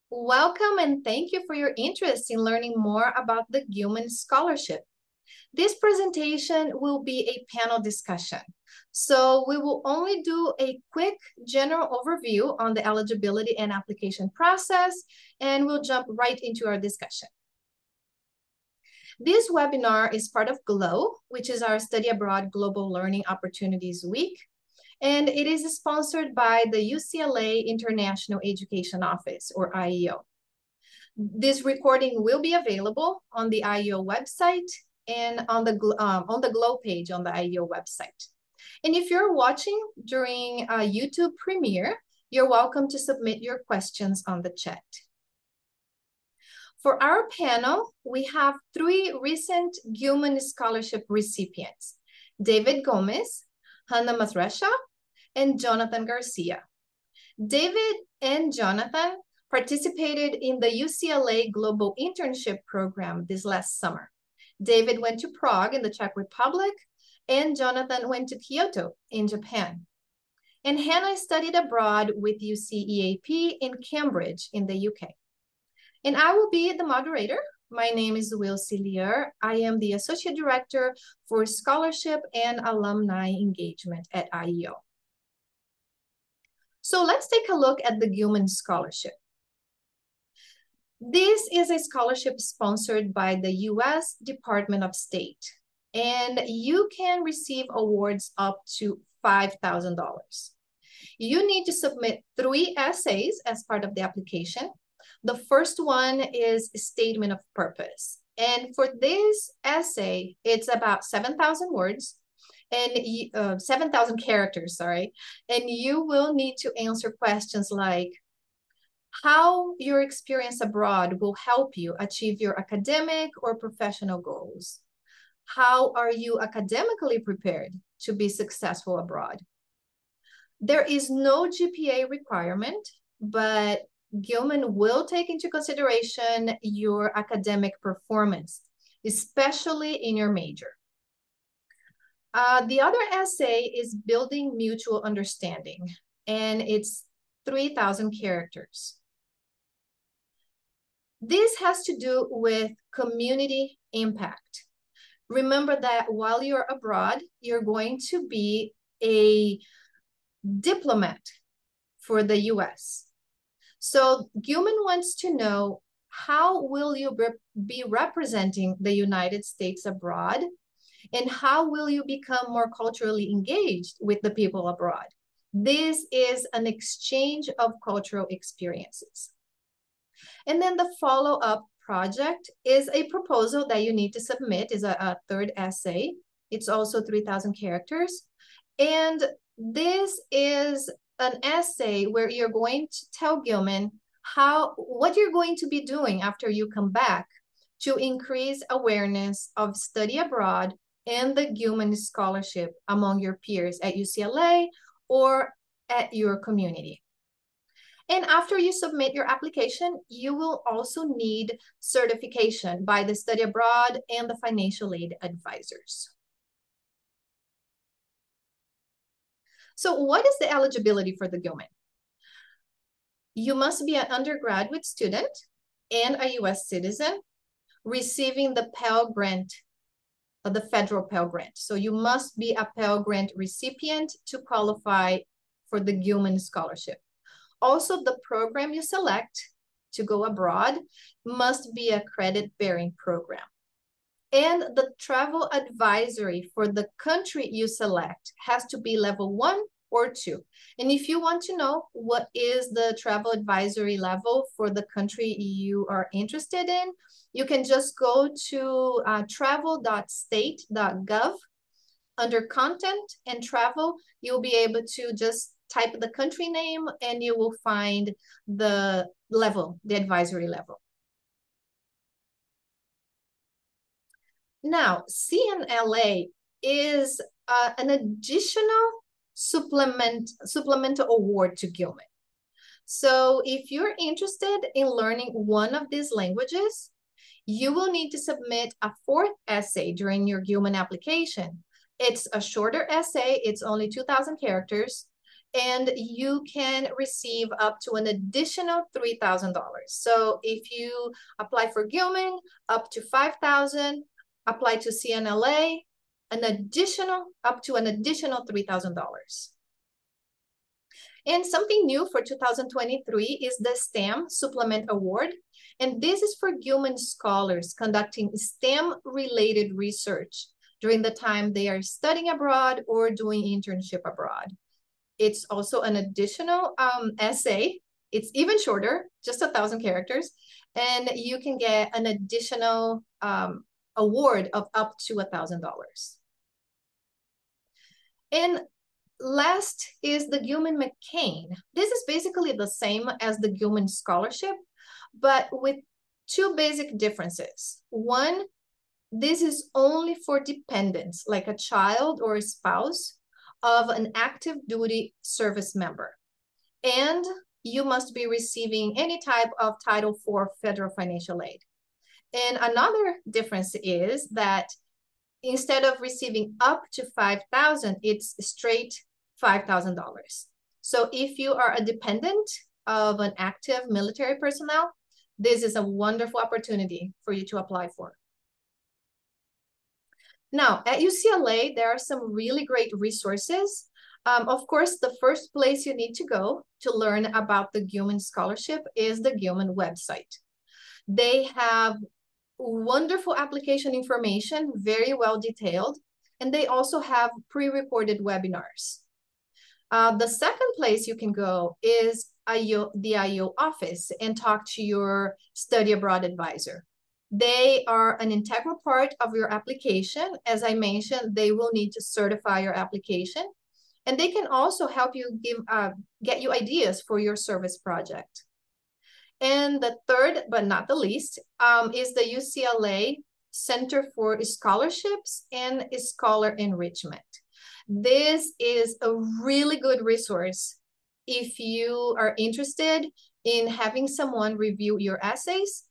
Welcome and thank you for your interest in learning more about the Gilman Scholarship. This presentation will be a panel discussion. So we will only do a quick general overview on the eligibility and application process, and we'll jump right into our discussion. This webinar is part of GLOW, which is our Study Abroad Global Learning Opportunities Week, and it is sponsored by the UCLA International Education Office, or IEO. This recording will be available on the IEO website and on the GLOW page on the IEO website. And if you're watching during a YouTube premiere, you're welcome to submit your questions on the chat. For our panel, we have three recent Gilman Scholarship recipients: David Gomez, Hannah Masresha, and Jonathan Garcia. David and Jonathan participated in the UCLA Global Internship Program this last summer. David went to Prague in the Czech Republic, and Jonathan went to Kyoto in Japan. And Hannah studied abroad with UCEAP in Cambridge in the UK. And I will be the moderator. My name is Wilcy Lear. I am the Associate Director for Scholarship and Alumni Engagement at IEO. So let's take a look at the Gilman Scholarship. This is a scholarship sponsored by the US Department of State, and you can receive awards up to $5,000. You need to submit 3 essays as part of the application. The first one is a statement of purpose. And for this essay, it's about 7,000 words and 7,000 characters, sorry. And you will need to answer questions like how your experience abroad will help you achieve your academic or professional goals. How are you academically prepared to be successful abroad? There is no GPA requirement, but Gilman will take into consideration your academic performance, especially in your major. The other essay is Building Mutual Understanding, and it's 3,000 characters. This has to do with community impact. Remember that while you're abroad, you're going to be a diplomat for the US. So Gilman wants to know, how will you be representing the United States abroad? And how will you become more culturally engaged with the people abroad? This is an exchange of cultural experiences. And then the follow-up project is a proposal that you need to submit, is a third essay. It's also 3,000 characters. And this is an essay where you're going to tell Gilman what you're going to be doing after you come back to increase awareness of study abroad and the Gilman Scholarship among your peers at UCLA or at your community. And after you submit your application, you will also need certification by the study abroad and the financial aid advisors. So what is the eligibility for the Gilman? You must be an undergraduate student and a US citizen receiving the Pell Grant, the federal Pell Grant. So you must be a Pell Grant recipient to qualify for the Gilman Scholarship. Also, the program you select to go abroad must be a credit-bearing program. And the travel advisory for the country you select has to be level 1 or 2. And if you want to know what is the travel advisory level for the country you are interested in, you can just go to travel.state.gov. Under content and travel, you'll be able to just type the country name and you will find the level, the advisory level. Now, CNLA is an additional supplemental award to Gilman. So if you're interested in learning one of these languages, you will need to submit a 4th essay during your Gilman application. It's a shorter essay, it's only 2,000 characters, and you can receive up to an additional $3,000. So if you apply for Gilman, up to $5,000, apply to CNLA, up to an additional $3,000. And something new for 2023 is the STEM Supplement Award. And this is for Gilman scholars conducting STEM-related research during the time they are studying abroad or doing internship abroad. It's also an additional essay. It's even shorter, just 1,000 characters. And you can get an additional award of up to $1,000. And last is the Gilman McCain. This is basically the same as the Gilman Scholarship, but with two basic differences. One, this is only for dependents, like a child or a spouse of an active duty service member. And you must be receiving any type of Title IV federal financial aid. And another difference is that instead of receiving up to $5,000, it's straight $5,000. So if you are a dependent of an active military personnel, this is a wonderful opportunity for you to apply for. Now, at UCLA, there are some really great resources. Of course, the first place you need to go to learn about the Gilman Scholarship is the Gilman website. They have wonderful application information, very well detailed, and they also have pre-recorded webinars. The second place you can go is the IO office and talk to your study abroad advisor. They are an integral part of your application. As I mentioned, they will need to certify your application, and they can also help you get you ideas for your service project. And the third, but not the least, is the UCLA Center for Scholarships and Scholar Enrichment. This is a really good resource if you are interested in having someone review your essays.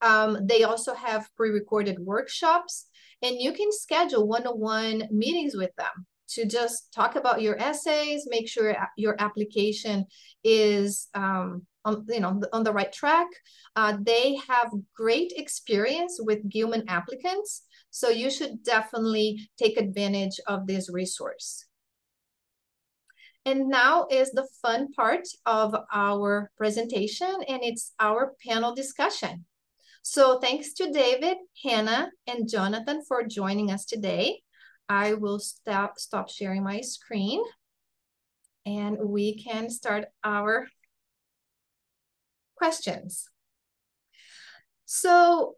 They also have pre-recorded workshops, and you can schedule one-on-one meetings with them to just talk about your essays, make sure your application is on the right track. They have great experience with Gilman applicants, so you should definitely take advantage of this resource. And now is the fun part of our presentation, and it's our panel discussion. So thanks to David, Hannah, and Jonathan for joining us today. I will stop sharing my screen, and we can start our questions. So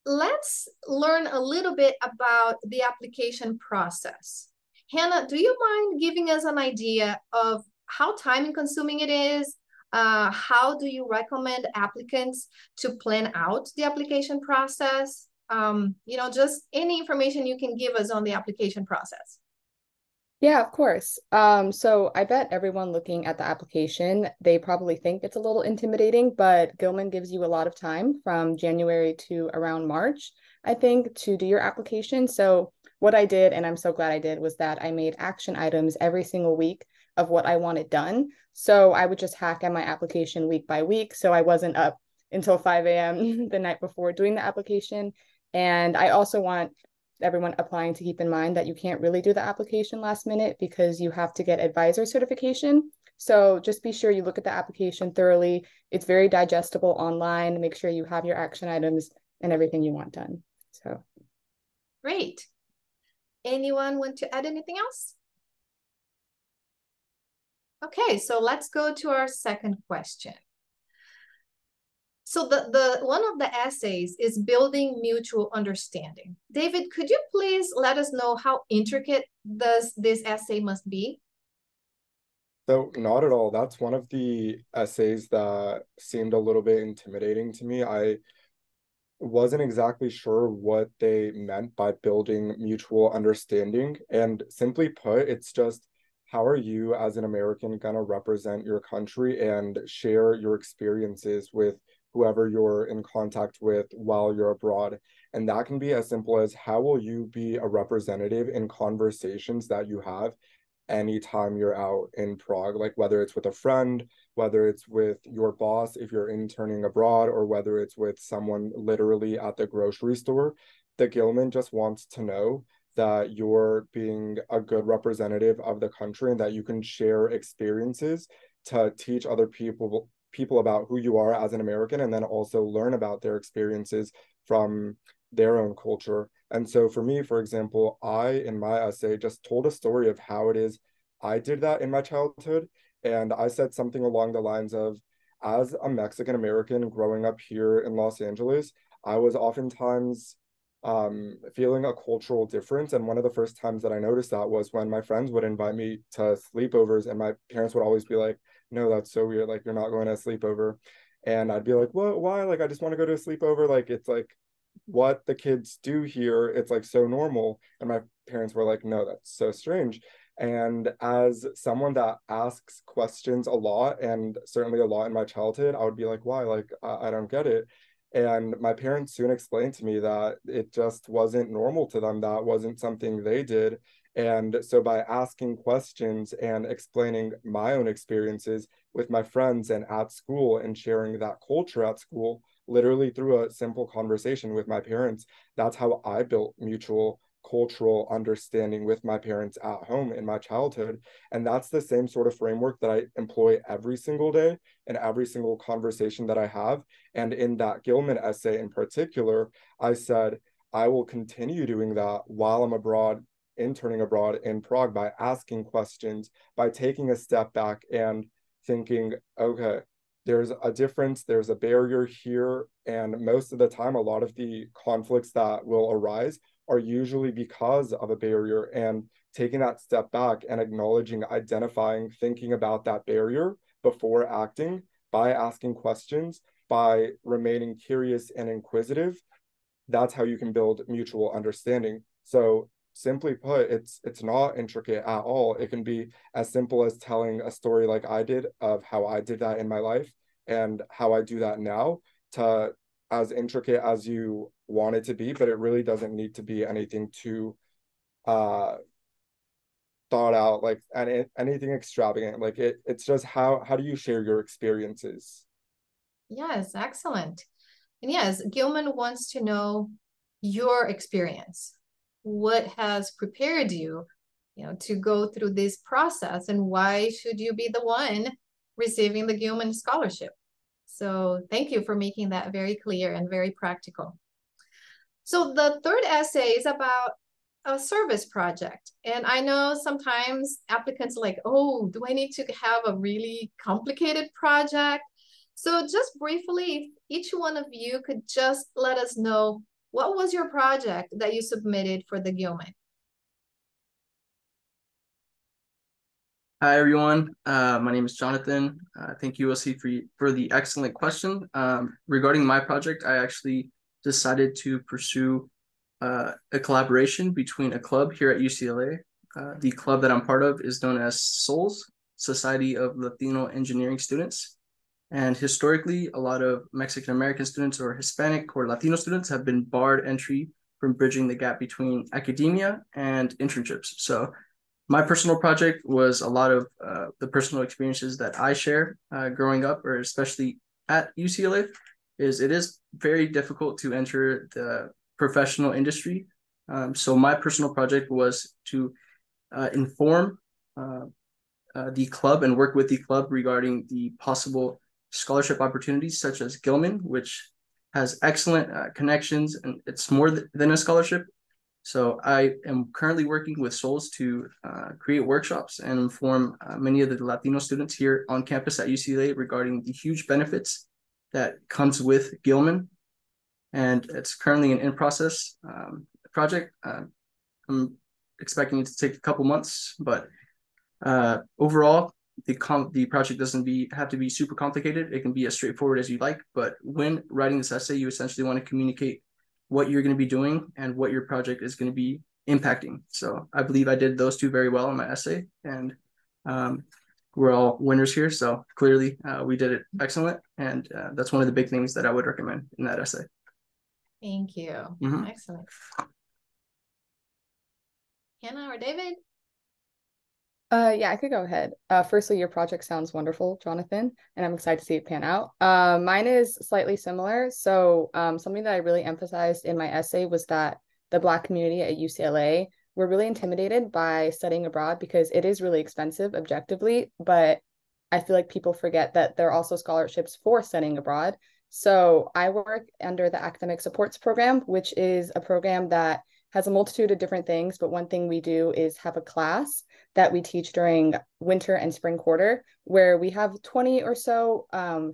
let's learn a little bit about the application process. Hannah, do you mind giving us an idea of how time-consuming it is? How do you recommend applicants to plan out the application process? Just any information you can give us on the application process. Yeah, of course. So I bet everyone looking at the application, they probably think it's a little intimidating, but Gilman gives you a lot of time from January to around March, I think, to do your application. So what I did, and I'm so glad I did, was that I made action items every single week of what I wanted done. So I would just hack at my application week by week. So I wasn't up until 5 a.m. the night before doing the application. And I also want everyone applying to keep in mind that you can't really do the application last minute because you have to get advisor certification. So just be sure you look at the application thoroughly. It's very digestible online. Make sure you have your action items and everything you want done. So great. Anyone want to add anything else? Okay, so let's go to our second question. So the one of the essays is building mutual understanding. David, could you please let us know how intricate this essay must be? So not at all. That's one of the essays that seemed a little bit intimidating to me. I wasn't exactly sure what they meant by building mutual understanding. And simply put, it's just, how are you as an American going to represent your country and share your experiences with whoever you're in contact with while you're abroad? And that can be as simple as, how will you be a representative in conversations that you have anytime you're out in Prague, like whether it's with a friend, whether it's with your boss if you're interning abroad, or whether it's with someone literally at the grocery store. The Gilman just wants to know that you're being a good representative of the country and that you can share experiences to teach other people about who you are as an American, and then also learn about their experiences from their own culture. And so for me, for example, I in my essay just told a story of how it is I did that in my childhood. And I said something along the lines of, as a Mexican American growing up here in Los Angeles, I was oftentimes feeling a cultural difference. And one of the first times that I noticed that was when my friends would invite me to sleepovers, and my parents would always be like, no, that's so weird. Like, you're not going to a sleepover. And I'd be like, what? Why? Like, I just want to go to a sleepover. Like, it's like what the kids do here. It's like so normal. And my parents were like, no, that's so strange. And as someone that asks questions a lot, and certainly a lot in my childhood, I would be like, why? Like, I don't get it. And my parents soon explained to me that it just wasn't normal to them. That wasn't something they did. And so by asking questions and explaining my own experiences with my friends and at school and sharing that culture at school, literally through a simple conversation with my parents, that's how I built mutual cultural understanding with my parents at home in my childhood. And that's the same sort of framework that I employ every single day in every single conversation that I have. And in that Gilman essay in particular, I said, I will continue doing that while I'm abroad, interning abroad in Prague, by asking questions, by taking a step back and thinking, okay, there's a difference, there's a barrier here. And most of the time, a lot of the conflicts that will arise are usually because of a barrier. And taking that step back and acknowledging, identifying, thinking about that barrier before acting, by asking questions, by remaining curious and inquisitive, that's how you can build mutual understanding. So simply put, it's not intricate at all. It can be as simple as telling a story like I did of how I did that in my life and how I do that now, to as intricate as you want it to be, but it really doesn't need to be anything too uh thought out, like anything extravagant. Like it's just how do you share your experiences? Yes, excellent. And yes, Gilman wants to know your experience. What has prepared you, to go through this process, and why should you be the one receiving the Gilman scholarship? So thank you for making that very clear and very practical. So the third essay is about a service project. And I know sometimes applicants are like, oh, do I need to have a really complicated project? So just briefly, if each one of you could just let us know, what was your project that you submitted for the Gilman? Hi, everyone. My name is Jonathan. Thank you, OC, for the excellent question. Regarding my project, I actually decided to pursue a collaboration between a club here at UCLA. The club that I'm part of is known as SOLS, Society of Latino Engineering Students. And historically, a lot of Mexican American students or Hispanic or Latino students have been barred entry from bridging the gap between academia and internships. So my personal project was a lot of the personal experiences that I share growing up, or especially at UCLA. It is very difficult to enter the professional industry. So my personal project was to inform the club and work with the club regarding the possible scholarship opportunities, such as Gilman, which has excellent connections, and it's more than a scholarship. So I am currently working with SOLS to create workshops and inform many of the Latino students here on campus at UCLA regarding the huge benefits that comes with Gilman. And it's currently an in-process project. I'm expecting it to take a couple months, but overall, the project doesn't have to be super complicated. It can be as straightforward as you like. But when writing this essay, you essentially want to communicate what you're going to be doing and what your project is going to be impacting. So I believe I did those two very well in my essay, and we're all winners here. So clearly we did it excellent. And that's one of the big things that I would recommend in that essay. Thank you. Mm-hmm. Excellent. Hannah or David? Yeah, I could go ahead. Firstly, your project sounds wonderful, Jonathan, and I'm excited to see it pan out. Mine is slightly similar. So, something that I really emphasized in my essay was that the Black community at UCLA were really intimidated by studying abroad because it is really expensive objectively, but I feel like people forget that there are also scholarships for studying abroad. So, I work under the Academic Supports Program, which is a program that has a multitude of different things, but one thing we do is have a class that we teach during winter and spring quarter, where we have 20 or so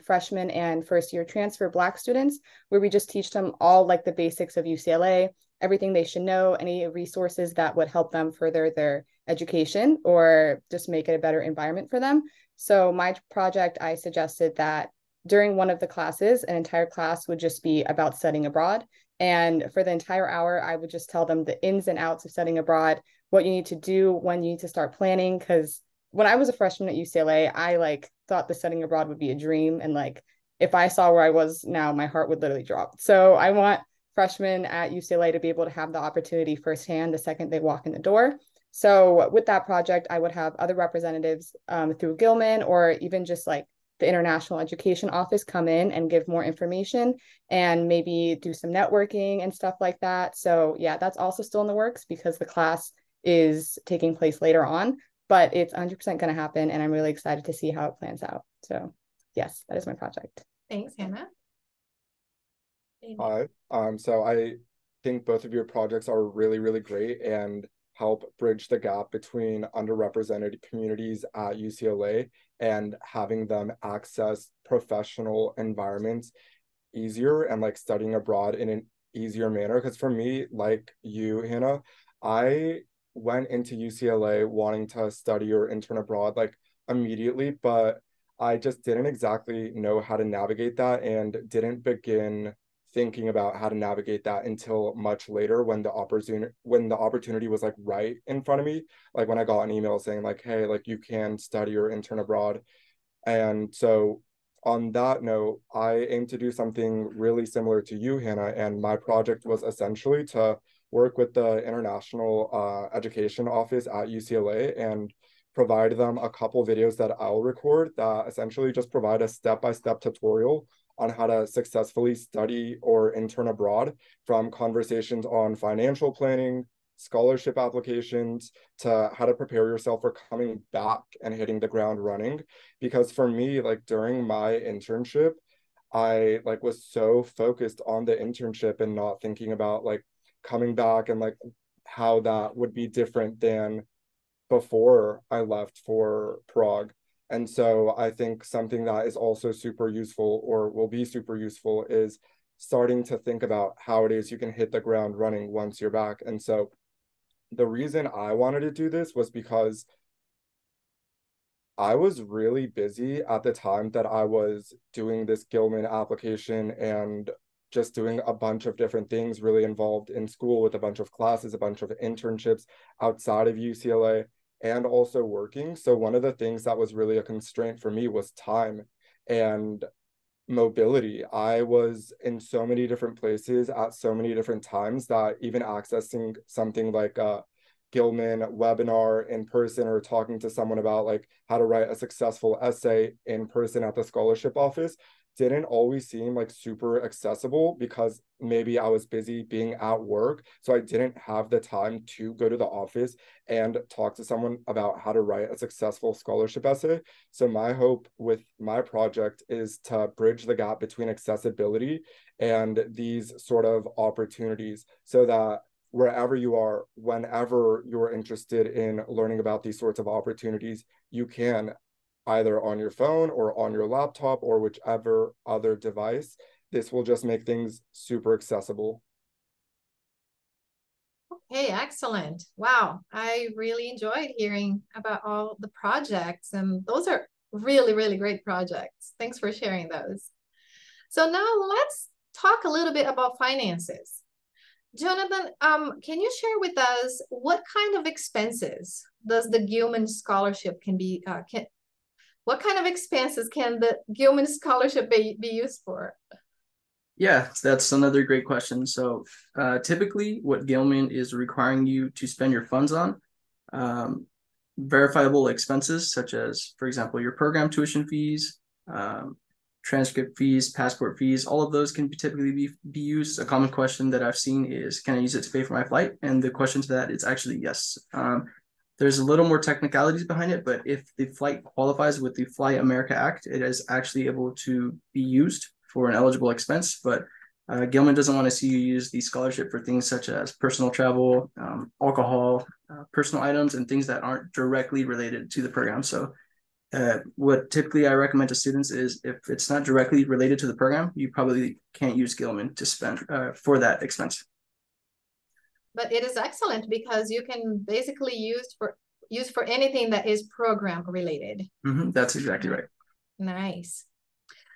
freshmen and first year transfer Black students, where we just teach them all like the basics of UCLA, everything they should know, any resources that would help them further their education or just make it a better environment for them. So my project, I suggested that during one of the classes, an entire class would just be about studying abroad. And for the entire hour, I would just tell them the ins and outs of studying abroad, what you need to do, when you need to start planning. Because when I was a freshman at UCLA, I like thought the studying abroad would be a dream. And like if I saw where I was now, my heart would literally drop. So I want freshmen at UCLA to be able to have the opportunity firsthand the second they walk in the door. So with that project, I would have other representatives through Gilman or even just like the International Education Office come in and give more information and maybe do some networking and stuff like that. So yeah, that's also still in the works because the class is taking place later on, but it's 100% going to happen. And I'm really excited to see how it plans out. So yes, that is my project. Thanks, Hannah. Hi. So I think both of your projects are really, really great and help bridge the gap between underrepresented communities at UCLA and having them access professional environments easier and like studying abroad in an easier manner. Because for me, like you, Hannah, I went into UCLA wanting to study or intern abroad like immediately, but I just didn't exactly know how to navigate that and didn't begin thinking about how to navigate that until much later when the opportunity was like right in front of me, like when I got an email saying like, hey, like you can study or intern abroad. And so on that note, I aim to do something really similar to you, Hannah, and my project was essentially to work with the International Education Office at UCLA and provide them a couple videos that I'll record that essentially just provide a step-by-step tutorial on how to successfully study or intern abroad, from conversations on financial planning, scholarship applications, to how to prepare yourself for coming back and hitting the ground running. Because for me, like during my internship, I like was so focused on the internship and not thinking about like coming back and like how that would be different than before I left for Prague. And so I think something that is also super useful or will be super useful is starting to think about how it is you can hit the ground running once you're back. And so the reason I wanted to do this was because I was really busy at the time that I was doing this Gilman application and just doing a bunch of different things, really involved in school with a bunch of classes, a bunch of internships outside of UCLA, and also working. So one of the things that was really a constraint for me was time and mobility. I was in so many different places at so many different times that even accessing something like a Gilman webinar in person or talking to someone about like how to write a successful essay in person at the scholarship office didn't always seem like super accessible because maybe I was busy being at work. So I didn't have the time to go to the office and talk to someone about how to write a successful scholarship essay. So my hope with my project is to bridge the gap between accessibility and these sort of opportunities so that wherever you are, whenever you're interested in learning about these sorts of opportunities, you can, either on your phone or on your laptop or whichever other device. This will just make things super accessible. Okay, excellent. Wow, I really enjoyed hearing about all the projects, and those are really, really great projects. Thanks for sharing those. So now let's talk a little bit about finances. Jonathan, can you share with us what kind of expenses does the Gilman scholarship what kind of expenses can the Gilman scholarship be used for? Yeah, that's another great question. So typically what Gilman is requiring you to spend your funds on, verifiable expenses, such as, for example, your program tuition fees, transcript fees, passport fees. All of those can typically be used. A common question that I've seen is, can I use it to pay for my flight? And the question to that is actually yes. There's a little more technicalities behind it, but if the flight qualifies with the Fly America Act, it is actually able to be used for an eligible expense. But Gilman doesn't want to see you use the scholarship for things such as personal travel, alcohol, personal items, and things that aren't directly related to the program. So what typically I recommend to students is, if it's not directly related to the program, you probably can't use Gilman to spend for that expense. But it is excellent because you can basically use for anything that is program related. That's exactly right. Nice.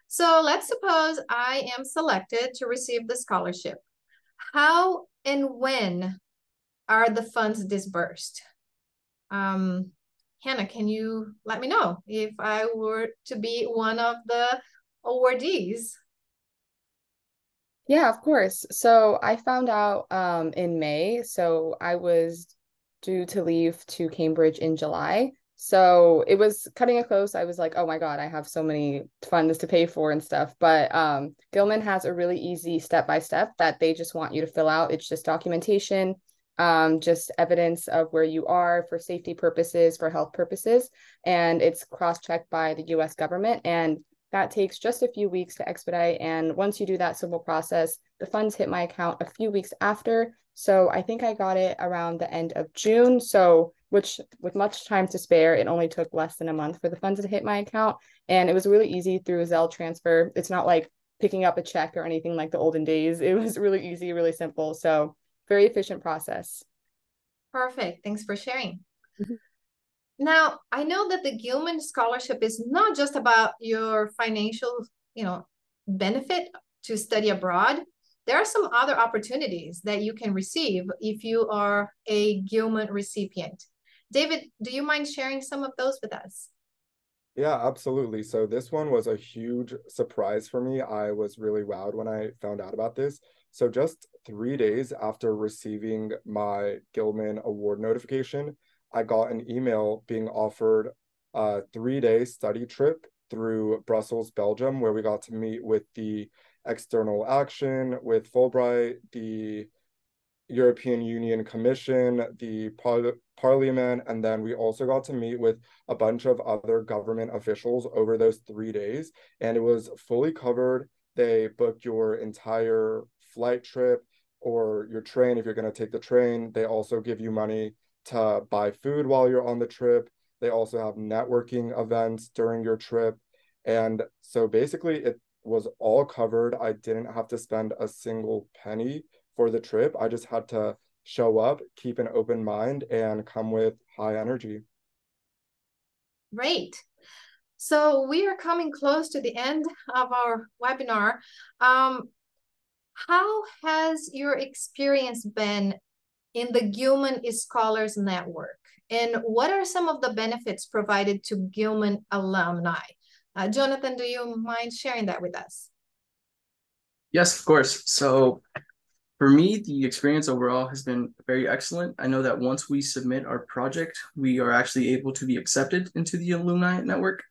So let's suppose I am selected to receive the scholarship. How and when are the funds disbursed? Hannah, can you let me know if I were to be one of the awardees? Yeah, of course. So I found out in May. So I was due to leave to Cambridge in July. So it was cutting it close. I was like, oh my God, I have so many funds to pay for and stuff. But Gilman has a really easy step-by-step that they just want you to fill out. It's just documentation, just evidence of where you are for safety purposes, for health purposes. And it's cross-checked by the US government. And that takes just a few weeks to expedite. And once you do that simple process, the funds hit my account a few weeks after. So I think I got it around the end of June. So, which with much time to spare, it only took less than a month for the funds to hit my account. And it was really easy through Zelle transfer. It's not like picking up a check or anything like the olden days. It was really easy, really simple. So very efficient process. Perfect. Thanks for sharing. Now, I know that the Gilman Scholarship is not just about your financial, benefit to study abroad. There are some other opportunities that you can receive if you are a Gilman recipient. David, do you mind sharing some of those with us? Yeah, absolutely. So this one was a huge surprise for me. I was really wowed when I found out about this. So just 3 days after receiving my Gilman award notification, I got an email being offered a 3-day study trip through Brussels, Belgium, where we got to meet with the External Action, with Fulbright, the European Union Commission, the Parliament, and then we also got to meet with a bunch of other government officials over those 3 days, and it was fully covered. They booked your entire flight trip or your train if you're going to take the train. They also give you money to buy food while you're on the trip. They also have networking events during your trip. And so basically it was all covered. I didn't have to spend a single penny for the trip. I just had to show up, keep an open mind, and come with high energy. Great. So we are coming close to the end of our webinar. How has your experience been in the Gilman Scholars Network? And what are some of the benefits provided to Gilman alumni? Jonathan, do you mind sharing that with us? Yes, of course. So for me, the experience overall has been very excellent. I know that once we submit our project, we are actually able to be accepted into the alumni network.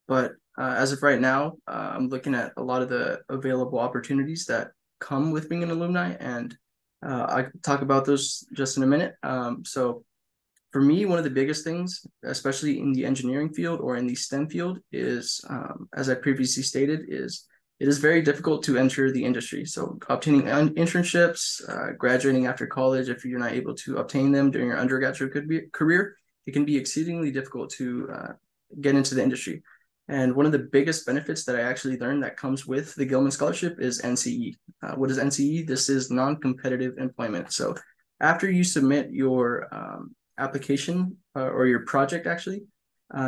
But as of right now, I'm looking at a lot of the available opportunities that come with being an alumni, and I can talk about those just in a minute. So for me, one of the biggest things, especially in the engineering field or in the STEM field, is, as I previously stated, is it is very difficult to enter the industry. So obtaining internships, graduating after college, if you're not able to obtain them during your undergraduate career, it can be exceedingly difficult to get into the industry. And one of the biggest benefits that I actually learned that comes with the Gilman Scholarship is NCE. What is NCE? This is non-competitive employment. So after you submit your application or your project, actually,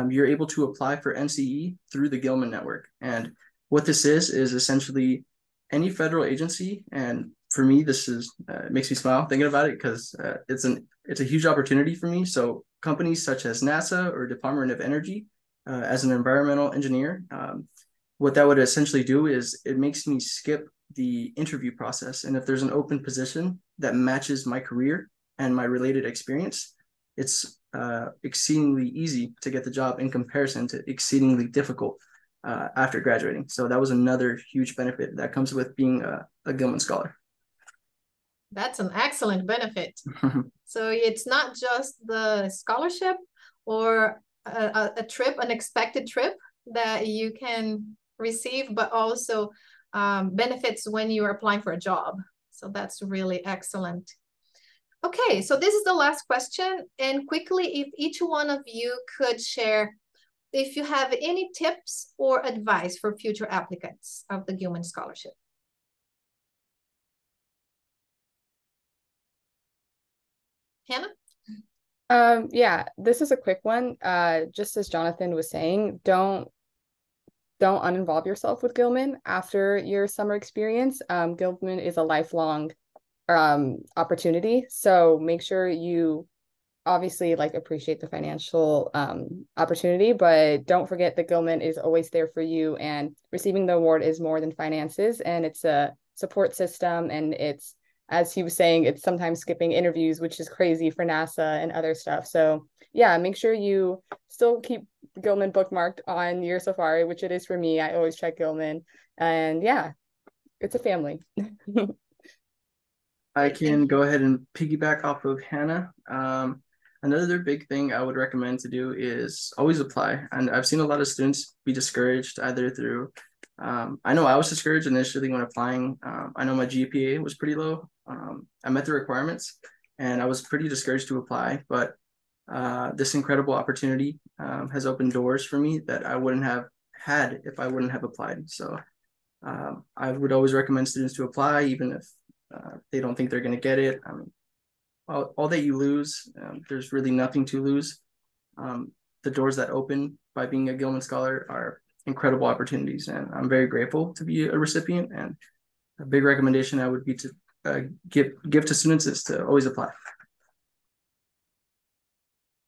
you're able to apply for NCE through the Gilman network. And what this is essentially any federal agency. And for me, this is it makes me smile thinking about it, because it's a huge opportunity for me. So companies such as NASA or Department of Energy, as an environmental engineer, what that would essentially do is it makes me skip the interview process. And if there's an open position that matches my career and my related experience, it's exceedingly easy to get the job in comparison to exceedingly difficult after graduating. So that was another huge benefit that comes with being a Gilman Scholar. That's an excellent benefit. So it's not just the scholarship or a trip, an expected trip that you can receive, but also benefits when you are applying for a job. So that's really excellent. Okay, so this is the last question. And quickly, if each one of you could share if you have any tips or advice for future applicants of the Gilman Scholarship. Hannah? Yeah, this is a quick one. Just as Jonathan was saying, don't uninvolve yourself with Gilman after your summer experience. Gilman is a lifelong opportunity, so make sure you obviously like appreciate the financial opportunity, but don't forget that Gilman is always there for you, and receiving the award is more than finances, and it's a support system, and it's, as he was saying, it's sometimes skipping interviews, which is crazy for NASA and other stuff. So yeah, make sure you still keep Gilman bookmarked on your Safari, which it is for me. I always check Gilman, and yeah, it's a family. I can go ahead and piggyback off of Hannah. Another big thing I would recommend to do is always apply. And I've seen a lot of students be discouraged either through, I know I was discouraged initially when applying. I know my GPA was pretty low. I met the requirements and I was pretty discouraged to apply, but this incredible opportunity has opened doors for me that I wouldn't have had if I wouldn't have applied. So I would always recommend students to apply, even if they don't think they're going to get it. I mean, all that you lose, there's really nothing to lose. The doors that open by being a Gilman Scholar are incredible opportunities, and I'm very grateful to be a recipient. And a big recommendation I would be to give to students is to always apply.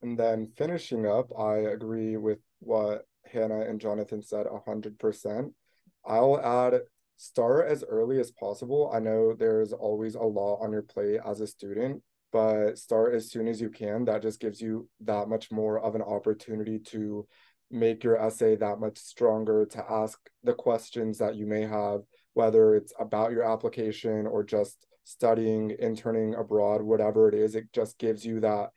And then finishing up, I agree with what Hannah and Jonathan said 100%. I'll add, start as early as possible. I know there's always a lot on your plate as a student, but start as soon as you can. That just gives you that much more of an opportunity to make your essay that much stronger, to ask the questions that you may have, whether it's about your application or just studying, interning abroad, whatever it is. It just gives you that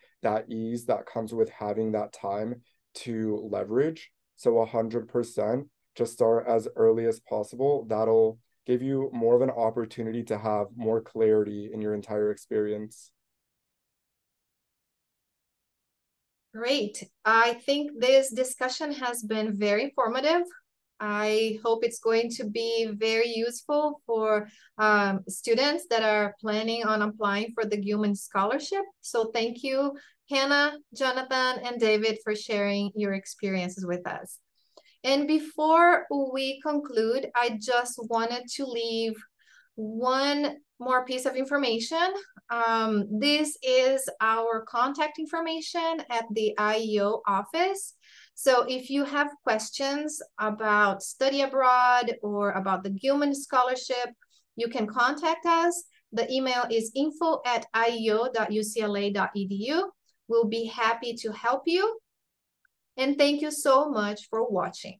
ease that comes with having that time to leverage. So 100%, just start as early as possible. That'll give you more of an opportunity to have more clarity in your entire experience. Great. I think this discussion has been very informative. I hope it's going to be very useful for students that are planning on applying for the Gilman Scholarship. So thank you, Hannah, Jonathan, and David, for sharing your experiences with us. And before we conclude, I just wanted to leave one more piece of information. This is our contact information at the IEO office. So if you have questions about study abroad or about the Gilman Scholarship, you can contact us. The email is info@ieo.ucla.edu. We'll be happy to help you. And thank you so much for watching.